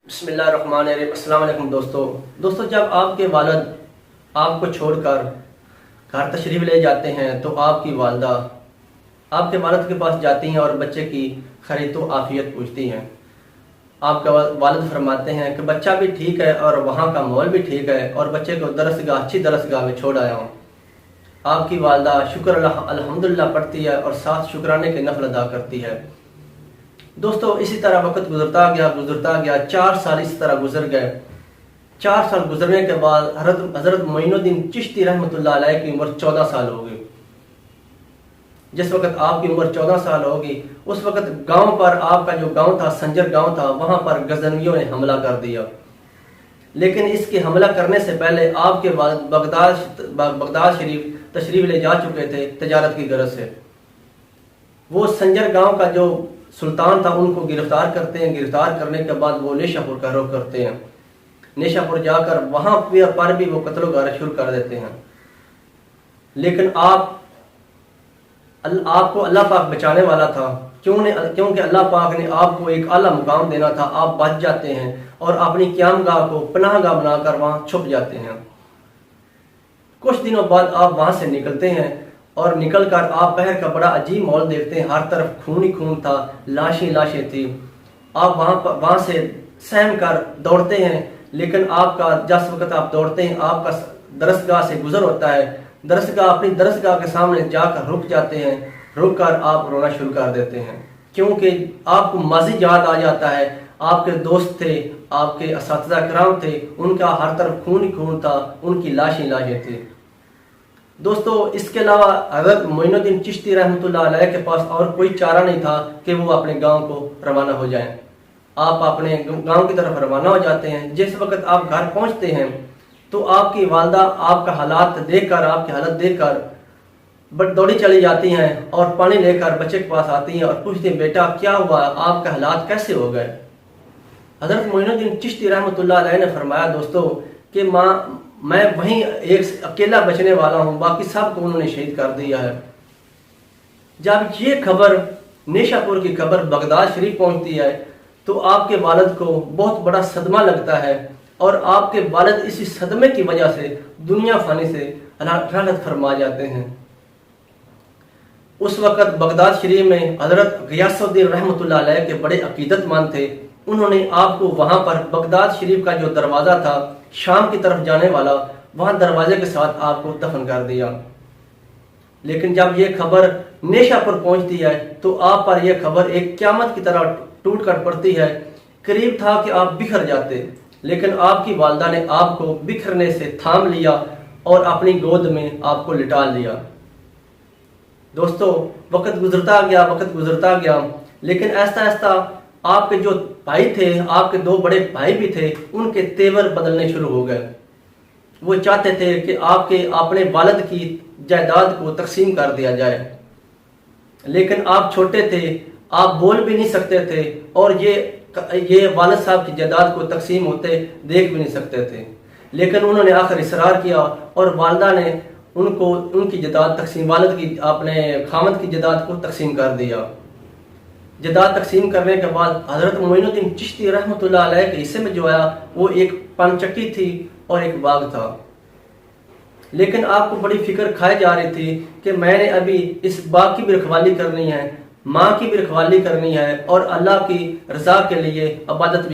بسم اللہ الرحمن الرحیم۔ السلام علیکم دوستو، جب آپ کے والد آپ کو چھوڑ کر گھر تشریف لے جاتے ہیں تو آپ کی والدہ آپ کے والد کے پاس جاتی ہیں اور بچے کی خیر و عافیت پوچھتی ہیں۔ آپ کا والد فرماتے ہیں کہ بچہ بھی ٹھیک ہے اور وہاں کا ماحول بھی ٹھیک ہے اور بچے کو اچھی درسگاہ میں چھوڑ آیا ہوں۔ آپ کی والدہ شکر اللہ الحمدللہ پڑھتی ہے اور ساتھ شکرانے کے نفل ادا کرتی ہے۔ دوستو، اسی طرح وقت گزرتا گیا 4 سال اس طرح گزر گئے۔ 4 سال گزرنے کے بعد حضرت معین الدین چشتی رحمتہ اللہ علیہ کی عمر 14 سال ہو گئی۔ جس وقت آپ کی عمر 14 سال ہوگی اس وقت گاؤں پر، آپ کا جو گاؤں تھا سنجر گاؤں تھا، وہاں پر غزنویوں نے حملہ کر دیا۔ لیکن اس کے حملہ کرنے سے پہلے آپ کے والد بغداد شریف تشریف لے جا چکے تھے تجارت کی غرض سے۔ وہ سنجر گاؤں کا جو سلطان تھا ان کو گرفتار کرتے ہیں۔ گرفتار کرنے کے بعد وہ نیشا پور کا رخ کرتے ہیں۔ نیشا پور جا کر وہاں پر بھی وہ قتل و غارت شروع کر دیتے ہیں۔ لیکن آپ کو اللہ پاک بچانے والا تھا، کیونکہ اللہ پاک نے آپ کو ایک اعلیٰ مقام دینا تھا۔ آپ بچ جاتے ہیں اور اپنی قیام گاہ کو پناہ گاہ بنا کر وہاں چھپ جاتے ہیں۔ کچھ دنوں بعد آپ وہاں سے نکلتے ہیں اور نکل کر آپ پہر کا بڑا عجیب ماحول دیکھتے ہیں۔ ہر طرف خون ہی خون تھا، لاشیں تھی۔ آپ وہاں سے سہم کر دوڑتے ہیں، لیکن جس وقت آپ دوڑتے ہیں آپ کا درسگاہ سے گزر ہوتا ہے۔ اپنی درسگاہ کے سامنے جا کر رک جاتے ہیں۔ رک کر آپ رونا شروع کر دیتے ہیں، کیونکہ آپ کو ماضی یاد آ جاتا ہے۔ آپ کے دوست تھے، آپ کے اساتذہ کرام تھے، ان کا ہر طرف خون ہی خون تھا، ان کی لاشیں تھی۔ دوستو، اس کے علاوہ حضرت معین الدین چشتی رحمتہ اللہ علیہ کے پاس اور کوئی چارہ نہیں تھا کہ وہ اپنے گاؤں کو روانہ ہو جائیں۔ آپ اپنے گاؤں کی طرف روانہ ہو جاتے ہیں۔ جس وقت آپ گھر پہنچتے ہیں تو آپ کی والدہ آپ کا حالت دیکھ کر دوڑی چلی جاتی ہیں اور پانی لے کر بچے کے پاس آتی ہیں اور پوچھتی ہیں، بیٹا کیا ہوا، آپ کا حالات کیسے ہو گئے؟ حضرت معین الدین چشتی رحمتہ اللہ علیہ نے فرمایا، دوستو، کہ میں وہیں ایک اکیلا بچنے والا ہوں، باقی سب کو انہوں نے شہید کر دیا ہے۔ جب یہ خبر نیشا پور کی خبر بغداد شریف پہنچتی ہے تو آپ کے والد کو بہت بڑا صدمہ لگتا ہے اور آپ کے والد اسی صدمے کی وجہ سے دنیا فانی سے رحلت فرما جاتے ہیں۔ اس وقت بغداد شریف میں حضرت غیاث الدین رحمتہ اللہ علیہ کے بڑے عقیدت مند تھے۔ انہوں نے آپ کو وہاں پر بغداد شریف کا جو دروازہ تھا شام کی طرف جانے والا، وہاں دروازے کے ساتھ آپ کو دفن کر دیا۔ لیکن جب یہ خبر نیشا پر پہنچتی ہے تو آپ پر یہ خبر ایک قیامت کی طرح ٹوٹ کر پڑتی ہے۔ قریب تھا کہ آپ بکھر جاتے، لیکن آپ کی والدہ نے آپ کو بکھرنے سے تھام لیا اور اپنی گود میں آپ کو لٹا لیا۔ دوستو، وقت گزرتا گیا، لیکن ایسا آپ کے جو بھائی تھے، آپ کے 2 بڑے بھائی بھی تھے، ان کے تیور بدلنے شروع ہو گئے۔ وہ چاہتے تھے کہ اپنے والد کی جائیداد کو تقسیم کر دیا جائے، لیکن آپ چھوٹے تھے، آپ بول بھی نہیں سکتے تھے اور یہ والد صاحب کی جائیداد کو تقسیم ہوتے دیکھ بھی نہیں سکتے تھے۔ لیکن انہوں نے آخر اصرار کیا اور والدہ نے ان کی جائیداد تقسیم، والد کی اپنے خامد کی جائیداد کو تقسیم کر دیا۔ جائیداد تقسیم کرنے کے بعد حضرت معین الدین چشتی رحمتہ اللہ علیہ کے حصے میں جو آیا وہ ایک پن چکی تھی اور ایک باغ تھا۔ لیکن آپ کو بڑی فکر کھائی جا رہی تھی کہ میں نے ابھی اس باغ کی بھی رکھوالی کرنی ہے، ماں کی بھی رکھوالی کرنی ہے اور اللہ کی رضا کے لیے عبادت بھی